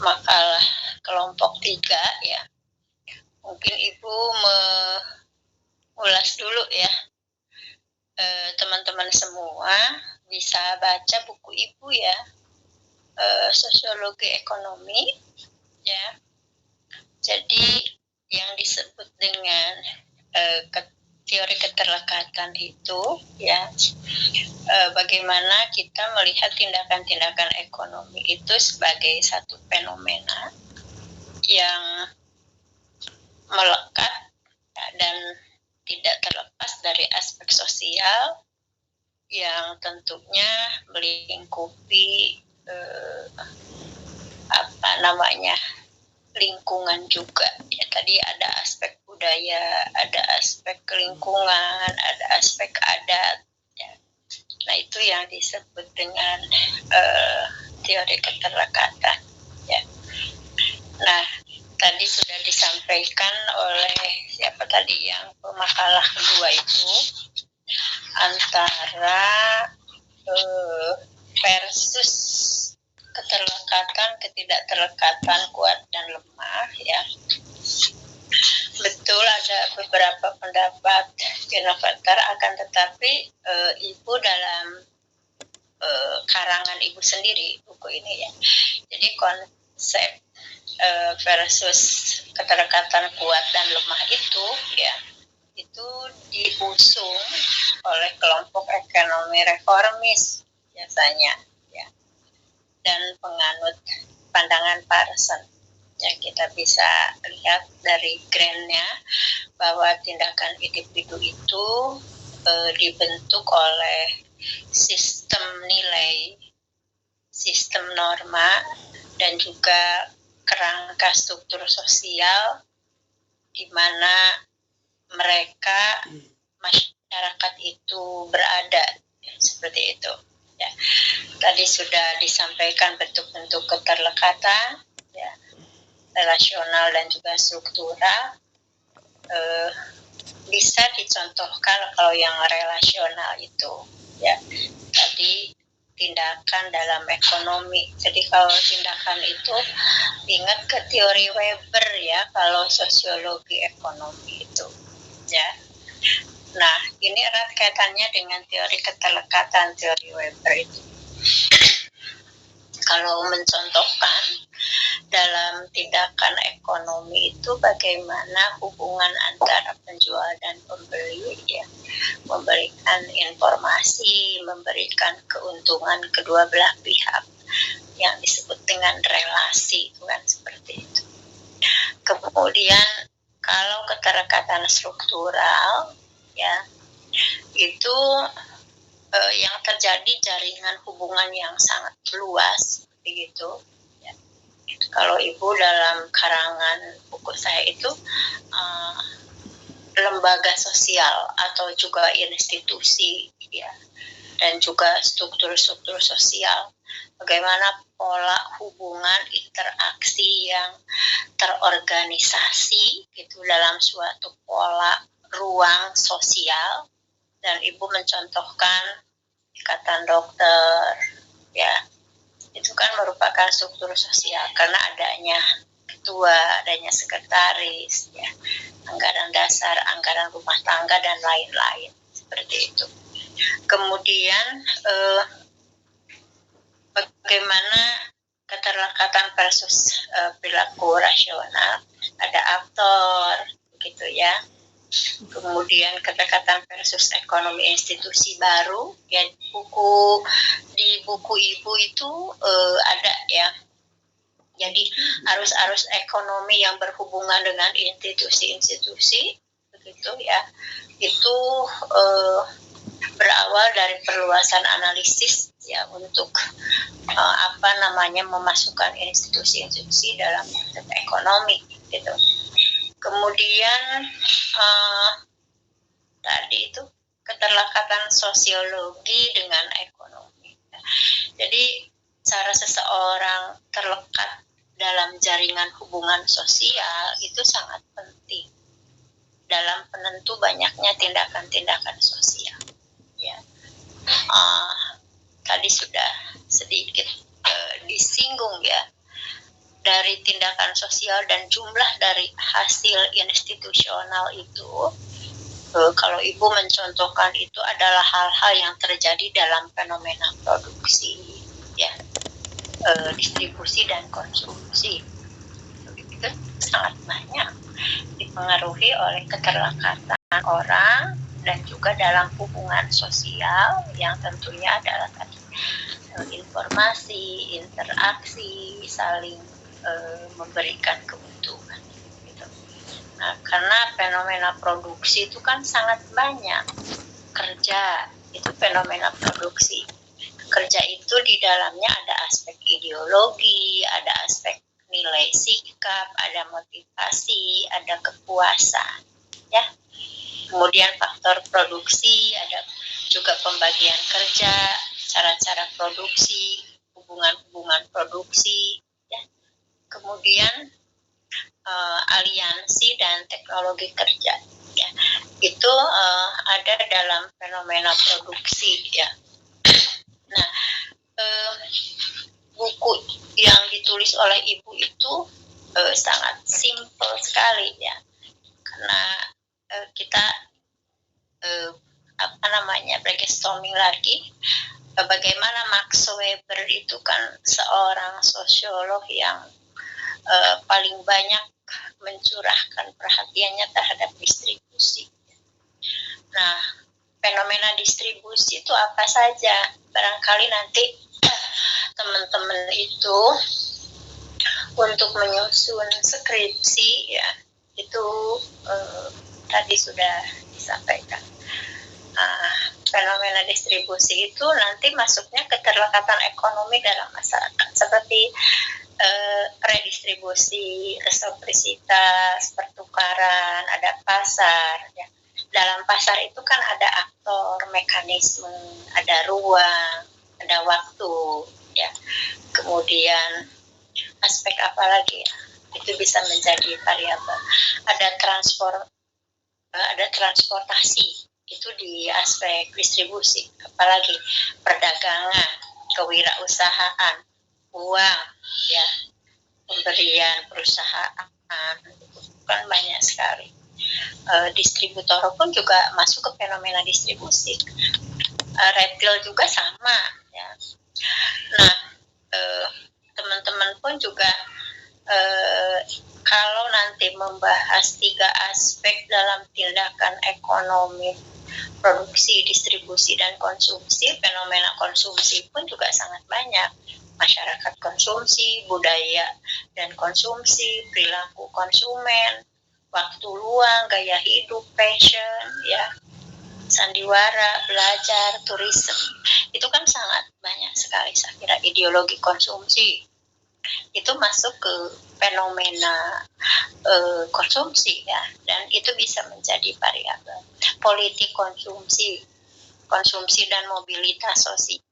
makalah kelompok 3 ya. Mungkin Ibu mengulas dulu ya. Teman-teman semua bisa baca buku Ibu ya, Sosiologi Ekonomi ya. Jadi yang disebut dengan teori keterlekatan itu ya, bagaimana kita melihat tindakan-tindakan ekonomi itu sebagai satu fenomena yang melekat ya, dan tidak terlepas dari aspek sosial yang tentunya melingkupi lingkungan juga ya. Tadi ada aspek budaya, ada aspek lingkungan, ada aspek adat ya. Nah, itu yang disebut dengan teori keterlekatan ya. Nah, tadi sudah disampaikan oleh siapa tadi yang pemakalah kedua itu, antara versus keterlekatan, ketidakterlekatan, kuat dan lemah ya. Betul, ada beberapa pendapat inovator, akan tetapi Ibu dalam karangan Ibu sendiri buku ini ya. Jadi konsep versus keterlekatan kuat dan lemah itu ya, itu diusung oleh kelompok ekonomi reformis biasanya ya, dan penganut pandangan Parson ya. Kita bisa lihat dari grandnya bahwa tindakan individu itu dibentuk oleh sistem nilai, sistem norma, dan juga kerangka struktur sosial di mana mereka masyarakat itu berada ya, seperti itu ya. Tadi sudah disampaikan bentuk-bentuk keterlekatan ya, relasional dan juga struktural. Bisa dicontohkan kalau yang relasional itu ya, tadi tindakan dalam ekonomi. Jadi kalau tindakan itu ingat ke teori Weber ya, kalau sosiologi ekonomi itu ya. Nah, ini erat kaitannya dengan teori keterlekatan, teori Weber itu. Kalau mencontohkan dalam tindakan ekonomi itu bagaimana hubungan antara penjual dan pembeli ya, memberikan informasi, memberikan keuntungan kedua belah pihak yang disebut dengan relasi, itu kan seperti itu. Kemudian kalau keterlekatan struktural ya, itu yang terjadi jaringan hubungan yang sangat luas begitu ya. Kalau Ibu dalam karangan buku saya itu lembaga sosial atau juga institusi ya, dan juga struktur-struktur sosial, bagaimana pola hubungan interaksi yang terorganisasi gitu dalam suatu pola ruang sosial. Dan Ibu mencontohkan ikatan dokter ya, itu kan merupakan struktur sosial karena adanya ketua, adanya sekretaris ya, anggaran dasar, anggaran rumah tangga dan lain-lain seperti itu. Kemudian bagaimana keterlekatan versus perilaku rasional, ada aktor begitu ya. Kemudian kedekatan versus ekonomi institusi baru ya, di buku Ibu itu ada ya. Jadi arus-arus ekonomi yang berhubungan dengan institusi-institusi begitu ya, itu berawal dari perluasan analisis ya, untuk memasukkan institusi-institusi dalam konsep ekonomi gitu. Kemudian tadi itu keterlekatan sosiologi dengan ekonomi. Jadi cara seseorang terlekat dalam jaringan hubungan sosial itu sangat penting dalam penentu banyaknya tindakan-tindakan sosial. Ya, tadi sudah sedikit disinggung ya, dari tindakan sosial dan jumlah dari hasil institusional itu, kalau Ibu mencontohkan itu adalah hal-hal yang terjadi dalam fenomena produksi, ya, distribusi dan konsumsi. Itu sangat banyak dipengaruhi oleh keterlekatan orang dan juga dalam hubungan sosial yang tentunya adalah tadi informasi, interaksi, saling memberikan keuntungan. Gitu. Nah, karena fenomena produksi itu kan sangat banyak. Kerja itu fenomena produksi. Kerja itu di dalamnya ada aspek ideologi, ada aspek nilai sikap, ada motivasi, ada kepuasan, ya. Kemudian faktor produksi, ada juga pembagian kerja, cara-cara produksi, hubungan-hubungan produksi, ya. Kemudian aliansi dan teknologi kerja, ya. Itu ada dalam fenomena produksi, ya. Nah, buku yang ditulis oleh Ibu itu sangat simpel sekali, ya, karena kita brainstorming lagi bagaimana Max Weber itu kan seorang sosiolog yang paling banyak mencurahkan perhatiannya terhadap distribusi. Nah, fenomena distribusi itu apa saja? Barangkali nanti teman-teman itu untuk menyusun skripsi, ya, itu tadi sudah disampaikan. Fenomena distribusi itu nanti masuknya keterlekatan ekonomi dalam masyarakat seperti redistribusi, resiprositas, pertukaran, ada pasar, ya. Dalam pasar itu kan ada aktor, mekanisme, ada ruang, ada waktu, ya. Kemudian aspek apa lagi, ya? Itu bisa menjadi variabel. Ada transportasi, itu di aspek distribusi, apalagi perdagangan, kewirausahaan, uang, ya, pemberian perusahaan, itu kan banyak sekali. Distributor pun juga masuk ke fenomena distribusi. Retail juga sama, ya. Nah, teman-teman pun juga kalau nanti membahas 3 aspek dalam tindakan ekonomi, produksi, distribusi, dan konsumsi, fenomena konsumsi pun juga sangat banyak. Masyarakat konsumsi, budaya dan konsumsi, perilaku konsumen, waktu luang, gaya hidup, passion, ya, sandiwara, belajar, turisme. Itu kan sangat banyak sekali, saya kira. Ideologi konsumsi itu masuk ke fenomena konsumsi, ya, dan itu bisa menjadi variabel. Politik konsumsi dan mobilitas sosial,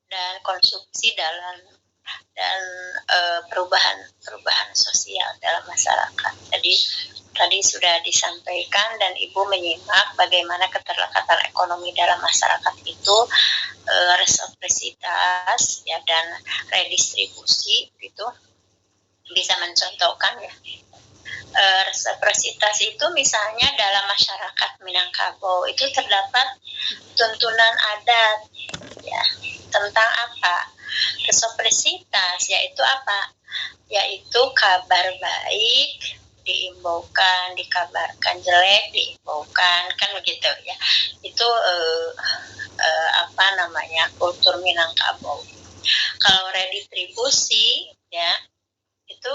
dan konsumsi dan perubahan sosial dalam masyarakat. Jadi tadi sudah disampaikan dan Ibu menyimak bagaimana keterlekatan ekonomi dalam masyarakat itu resiprositas, ya, dan redistribusi itu bisa mencontohkan, ya. Resiprositas itu misalnya dalam masyarakat Minangkabau itu terdapat tuntunan adat, ya, tentang apa? Resiprositas yaitu apa? Yaitu kabar baik diimbaukan, dikabarkan jelek diimbaukan, kan begitu, ya. Itu kultur Minangkabau. Kalau redistribusi, ya, itu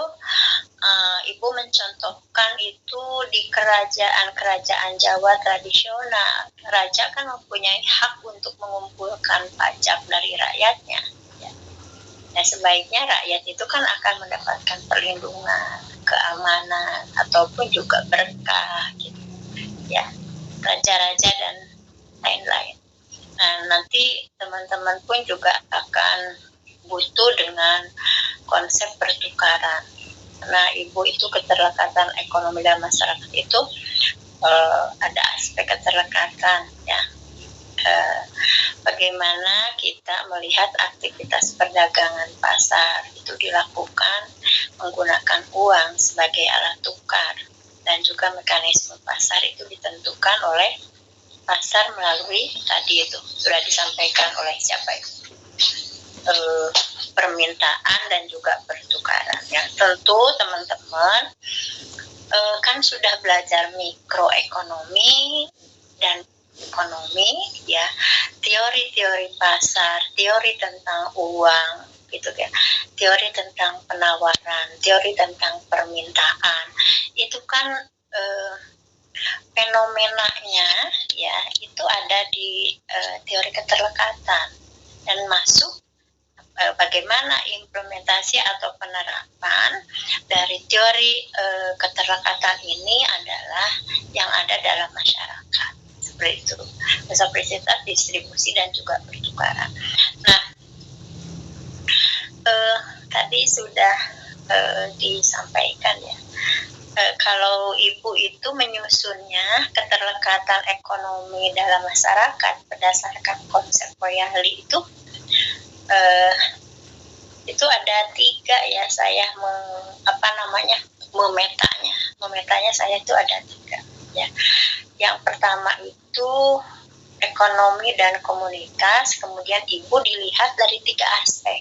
Ibu mencontohkan itu di kerajaan Jawa tradisional. Raja kan mempunyai hak untuk mengumpulkan pajak dari rakyatnya, ya. Nah, sebaiknya rakyat itu kan akan mendapatkan perlindungan, keamanan, ataupun juga berkah, gitu, ya, raja-raja dan lain-lain. Nah, nanti teman-teman pun juga akan butuh dengan konsep pertukaran. Karena Ibu itu keterlekatan ekonomi dan masyarakat itu ada aspek keterlekatan, ya. bagaimana kita melihat aktivitas perdagangan pasar itu dilakukan menggunakan uang sebagai alat tukar, dan juga mekanisme pasar itu ditentukan oleh pasar melalui tadi itu sudah disampaikan oleh siapa itu, permintaan dan juga pertukaran. Ya, tentu teman-teman kan sudah belajar mikroekonomi dan ekonomi, ya, teori-teori pasar, teori tentang uang, gitu ya, teori tentang penawaran, teori tentang permintaan, itu kan fenomenanya, ya, itu ada di teori keterlekatan, dan masuk bagaimana implementasi atau penerapan dari teori keterlekatan ini adalah yang ada dalam masyarakat, seperti itu, resiprositas, distribusi, dan juga pertukaran. Nah, tadi sudah disampaikan, ya, kalau Ibu itu menyusunnya keterlekatan ekonomi dalam masyarakat berdasarkan konsep Koyali itu ada 3, ya, saya memetanya saya itu ada 3, ya. Yang pertama itu ekonomi dan komunitas, kemudian Ibu dilihat dari 3 aspek.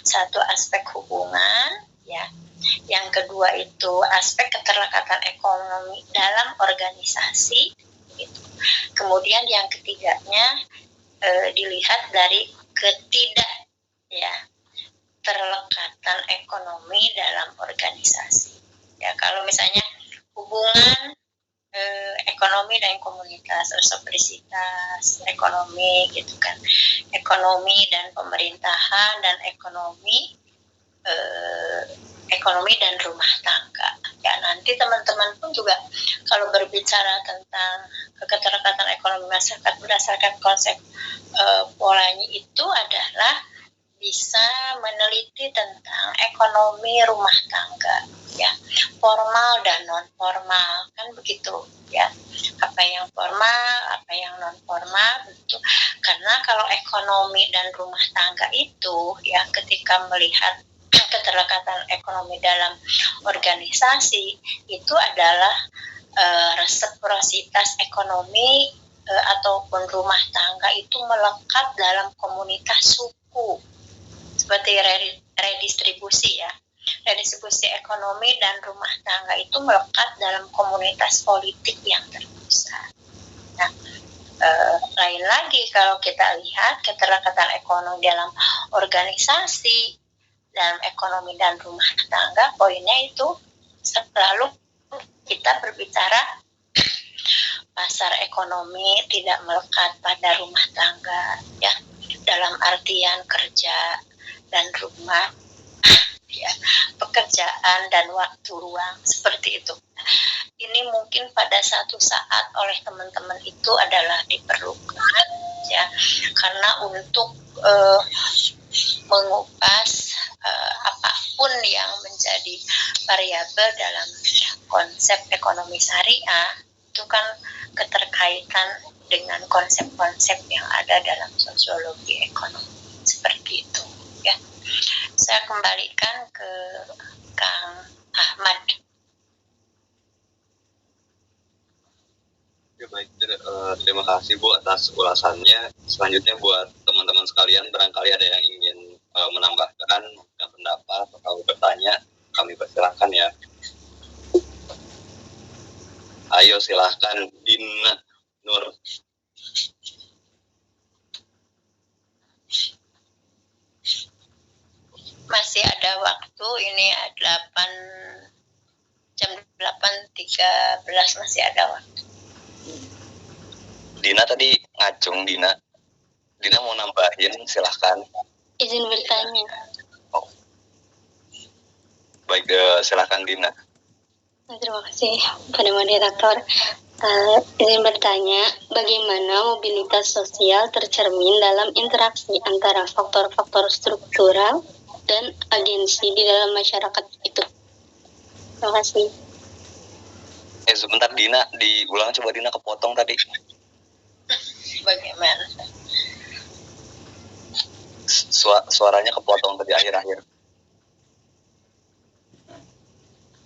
Satu aspek hubungan, ya. Yang kedua itu aspek keterlekatan ekonomi dalam organisasi, gitu. Kemudian yang ketiganya dilihat dari terlekatan ekonomi dalam organisasi. Ya, kalau misalnya hubungan ekonomi dan komunitas, resiprositas ekonomi, gitu kan, ekonomi dan pemerintahan, dan ekonomi dan rumah tangga. Ya, nanti teman-teman pun juga kalau berbicara tentang keterlekatan ekonomi masyarakat berdasarkan konsep polanya itu adalah bisa meneliti tentang ekonomi rumah tangga, ya, formal dan non formal, kan begitu, ya, apa yang formal, apa yang non formal, begitu. Karena kalau ekonomi dan rumah tangga itu, ya, ketika melihat keterlekatan ekonomi dalam organisasi itu adalah resiprositas ekonomi ataupun rumah tangga itu melekat dalam komunitas suku, seperti redistribusi, ya. Redistribusi ekonomi dan rumah tangga itu melekat dalam komunitas politik yang terpusat. Nah, lain lagi kalau kita lihat keterlekatan ekonomi dalam organisasi, dalam ekonomi dan rumah tangga, poinnya itu selalu kita berbicara pasar ekonomi tidak melekat pada rumah tangga, ya, dalam artian kerja dan rumah, ya, pekerjaan dan waktu ruang, seperti itu. Ini mungkin pada satu saat oleh teman-teman itu adalah diperlukan, ya, karena untuk mengupas apapun yang menjadi variabel dalam konsep ekonomi syariah itu kan keterkaitan dengan konsep-konsep yang ada dalam sosiologi ekonomi, seperti itu, ya. Saya kembalikan ke Kang Ahmad. Ya, baik, terima kasih Bu atas ulasannya. Selanjutnya buat teman-teman sekalian, barangkali ada yang ingin menambahkan pendapat atau bertanya, kami persilahkan, ya. Ayo silahkan, Dina Nur. Masih ada waktu, ini jam 8.13 masih ada waktu. Dina tadi ngacung, Dina mau nambahin, silahkan. Izin bertanya. Oh. Baik, silahkan Dina. Terima kasih pada moderator. Izin bertanya, bagaimana mobilitas sosial tercermin dalam interaksi antara faktor-faktor struktural dan agensi di dalam masyarakat itu? Terima kasih. Sebentar Dina, diulang, coba Dina kepotong tadi. Bagaimana? Suaranya kepotong tadi akhir-akhir.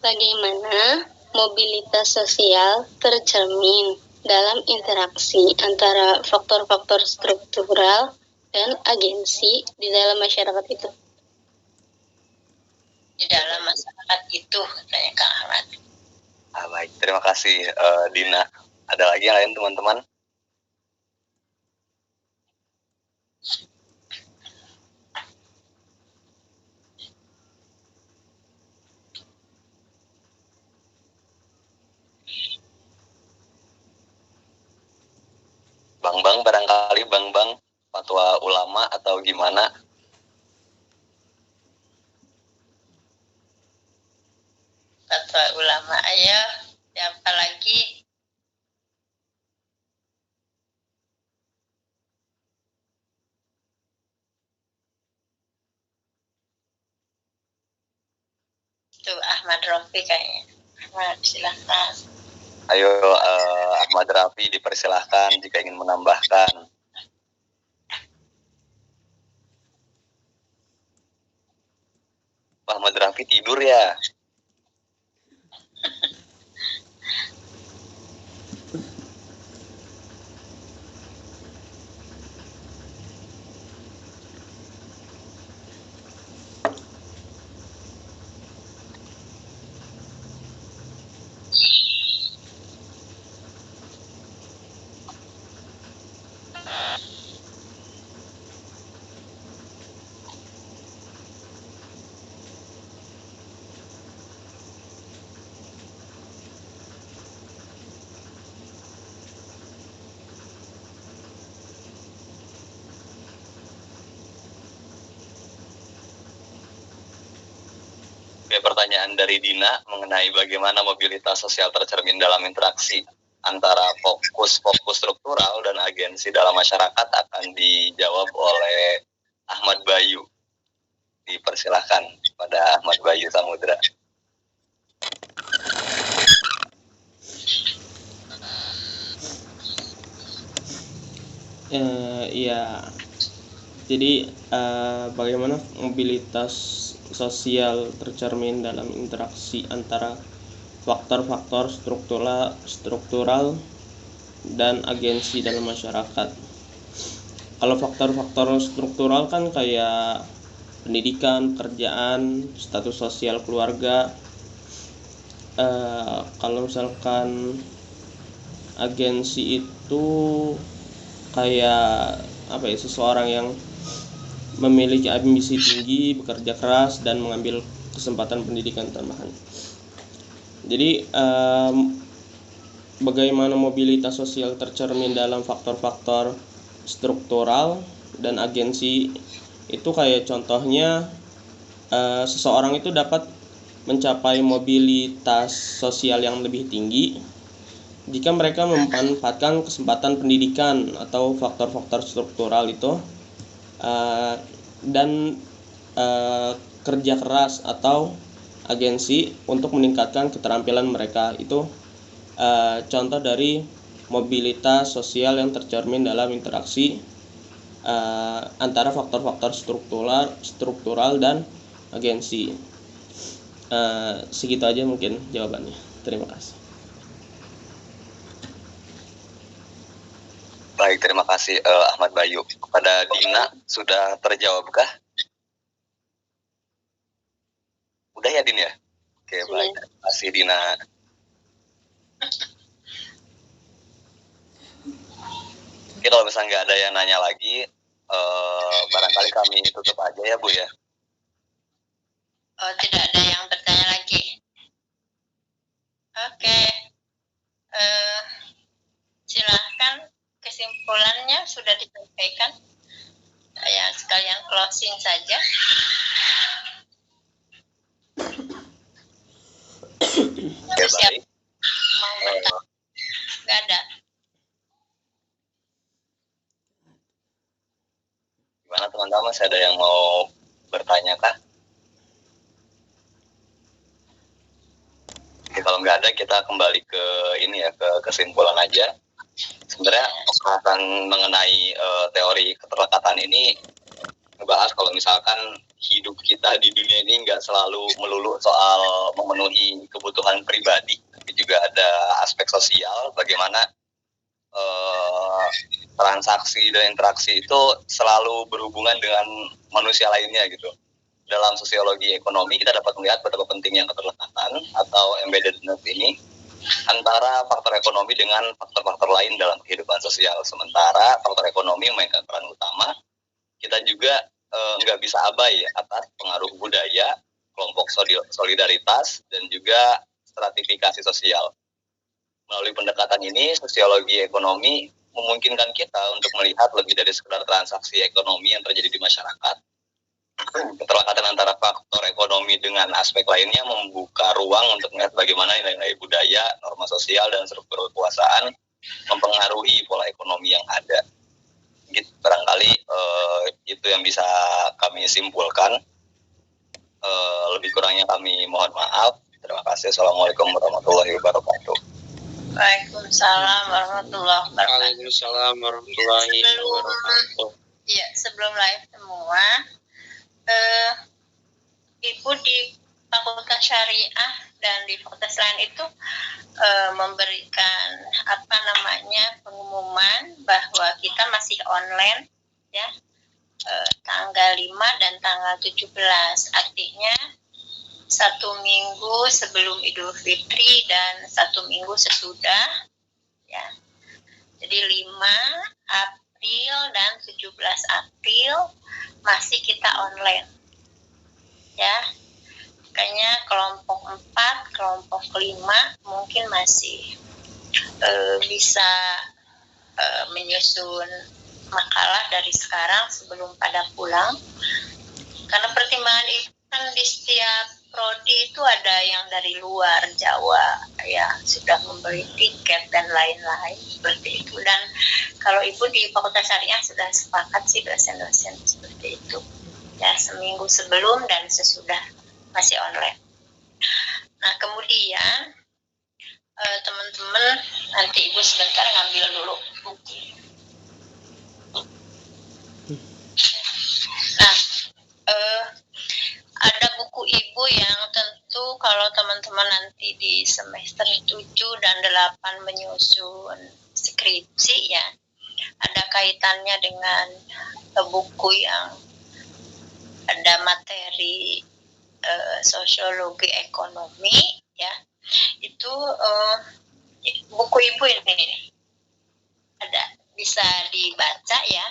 Bagaimana mobilitas sosial tercermin dalam interaksi antara faktor-faktor struktural dan agensi di dalam masyarakat itu? Di dalam masyarakat itu, katanya Kang Ahmad. Baik, terima kasih Dina. Ada lagi yang lain teman-teman? Bang barangkali Bang fatwa ulama atau gimana? Fatwa ulama, ayo, siapa lagi? Itu Ahmad Rofi kayaknya. Ahmad, silahkan. Ayo Ahmad Rafi dipersilahkan jika ingin menambahkan. Pak Ahmad Rafi tidur ya? Oke, pertanyaan dari Dina mengenai bagaimana mobilitas sosial tercermin dalam interaksi antara fokus struktural dan agensi dalam masyarakat akan dijawab oleh Ahmad Bayu. Dipersilahkan pada Ahmad Bayu Samudra. Iya. Jadi bagaimana mobilitas sosial tercermin dalam interaksi antara faktor-faktor struktural dan agensi dalam masyarakat. Kalau faktor-faktor struktural kan kayak pendidikan, pekerjaan, status sosial keluarga. Kalau misalkan agensi itu kayak seseorang yang memiliki ambisi tinggi, bekerja keras, dan mengambil kesempatan pendidikan tambahan. Jadi bagaimana mobilitas sosial tercermin dalam faktor-faktor struktural dan agensi itu kayak contohnya seseorang itu dapat mencapai mobilitas sosial yang lebih tinggi jika mereka memanfaatkan kesempatan pendidikan atau faktor-faktor struktural itu dan kerja keras atau agensi untuk meningkatkan keterampilan mereka. Itu contoh dari mobilitas sosial yang tercermin dalam interaksi antara faktor-faktor struktural dan agensi. Segitu aja mungkin jawabannya. Terima kasih. Baik, terima kasih Ahmad Bayu. Kepada Dina, sudah terjawabkah? Udah ya, Din ya? Oke, baik. Terima kasih, Dina. Oke, kalau misalnya nggak ada yang nanya lagi, barangkali kami tutup aja ya, Bu ya? Oh, tidak ada yang bertanya lagi. Oke. Silahkan, kesimpulannya sudah disampaikan. Ya, sekalian closing saja. Oke, baik. Mau bertanya? Nggak ada. Gimana teman-teman, masih ada yang mau bertanya kah? Oke, kalau nggak ada kita kembali ke ini ya, ke kesimpulan aja. Sebenarnya pembahasan mengenai teori keterlekatan ini ngebahas kalau misalkan hidup kita di dunia ini nggak selalu melulu soal memenuhi kebutuhan pribadi, tapi juga ada aspek sosial, bagaimana transaksi dan interaksi itu selalu berhubungan dengan manusia lainnya gitu. Dalam sosiologi ekonomi kita dapat melihat betapa pentingnya keterlekatan atau embeddedness ini antara faktor ekonomi dengan faktor-faktor lain dalam kehidupan sosial. Sementara faktor ekonomi memainkan peran utama, kita juga nggak bisa abai atas pengaruh budaya, kelompok solidaritas, dan juga stratifikasi sosial. Melalui pendekatan ini, sosiologi ekonomi memungkinkan kita untuk melihat lebih dari sekedar transaksi ekonomi yang terjadi di masyarakat. Keterlekatan antara faktor ekonomi dengan aspek lainnya membuka ruang untuk melihat bagaimana nilai-nilai budaya, norma sosial, dan struktur kekuasaan mempengaruhi pola ekonomi yang ada. Gitu, barangkali itu yang bisa kami simpulkan. Lebih kurangnya kami mohon maaf. Terima kasih. Assalamualaikum warahmatullahi wabarakatuh. Waalaikumsalam warahmatullahi wabarakatuh. Waalaikumsalam warahmatullahi wabarakatuh. Iya, sebelum live semua, Ibu di Fakultas Syariah dan di fakultas lain itu memberikan pengumuman bahwa kita masih online ya, tanggal 5 dan tanggal 17, artinya 1 minggu sebelum Idul Fitri dan 1 minggu sesudah ya. Jadi 5 April dan 17 April masih kita online ya. Makanya kelompok 4, kelompok 5 mungkin masih bisa menyusun makalah dari sekarang sebelum pada pulang. Karena pertimbangan itu kan di setiap prodi itu ada yang dari luar Jawa ya, sudah membeli tiket dan lain-lain seperti itu. Dan kalau Ibu di Fakultas Syariah sudah sepakat sih dosen-dosen seperti itu ya, seminggu sebelum dan sesudah masih online. Nah kemudian teman-teman, nanti Ibu sebentar ngambil dulu buku. Nah ada buku Ibu yang tentu kalau teman-teman nanti di semester 7 dan 8 menyusun skripsi ya, ada kaitannya dengan buku yang ada materi sosiologi ekonomi ya. Itu buku Ibu ini ada, bisa dibaca ya.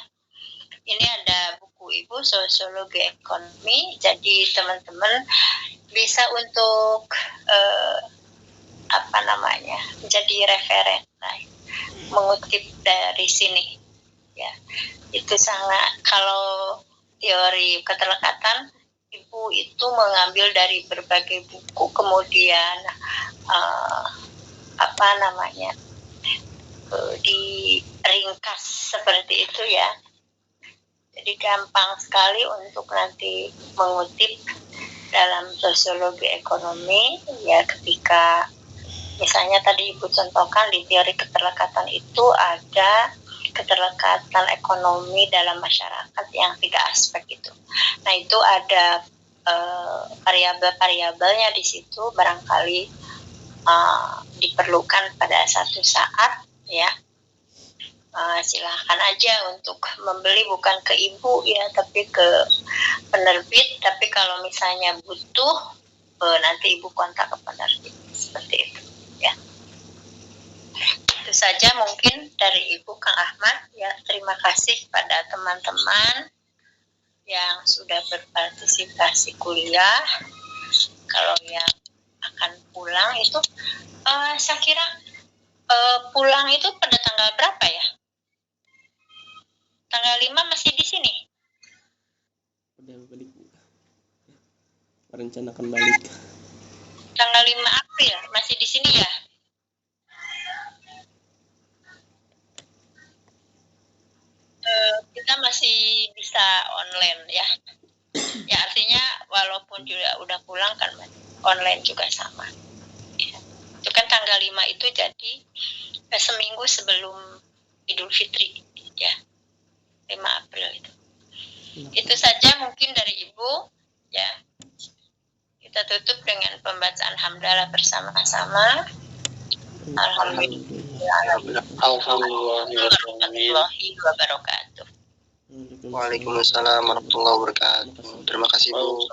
Ini ada buku Ibu sosiologi ekonomi, jadi teman-teman bisa untuk menjadi referen, mengutip dari sini ya. Itu sangat, kalau teori keterlekatan Ibu itu mengambil dari berbagai buku, kemudian diringkas seperti itu ya. Jadi gampang sekali untuk nanti mengutip dalam sosiologi ekonomi ya, ketika misalnya tadi Ibu contohkan di teori keterlekatan itu ada keterlekatan ekonomi dalam masyarakat yang 3 aspek itu. Nah itu ada variabel-variabelnya di situ, barangkali diperlukan pada satu saat ya. Silahkan aja untuk membeli, bukan ke Ibu ya, tapi ke penerbit. Tapi kalau misalnya butuh, nanti Ibu kontak ke penerbit seperti itu ya. Itu saja mungkin dari Ibu, Kang Ahmad ya. Terima kasih pada teman-teman yang sudah berpartisipasi kuliah. Kalau yang akan pulang itu saya kira pulang itu pada tanggal berapa ya? Tanggal 5 masih di sini? Udah balik, merencanakan balik. Tanggal 5 April masih di sini ya? Kita masih bisa online ya. Ya artinya walaupun juga udah pulang kan online juga sama ya. Itu kan tanggal 5 itu jadi seminggu sebelum Idul Fitri ya, 5 April itu. Itu saja mungkin dari Ibu ya. Kita tutup dengan pembacaan hamdalah bersama-sama. Alhamdulillah. Warahmatullahi wabarakatuh. Waalaikumsalam warahmatullahi wabarakatuh. Terima kasih Bu.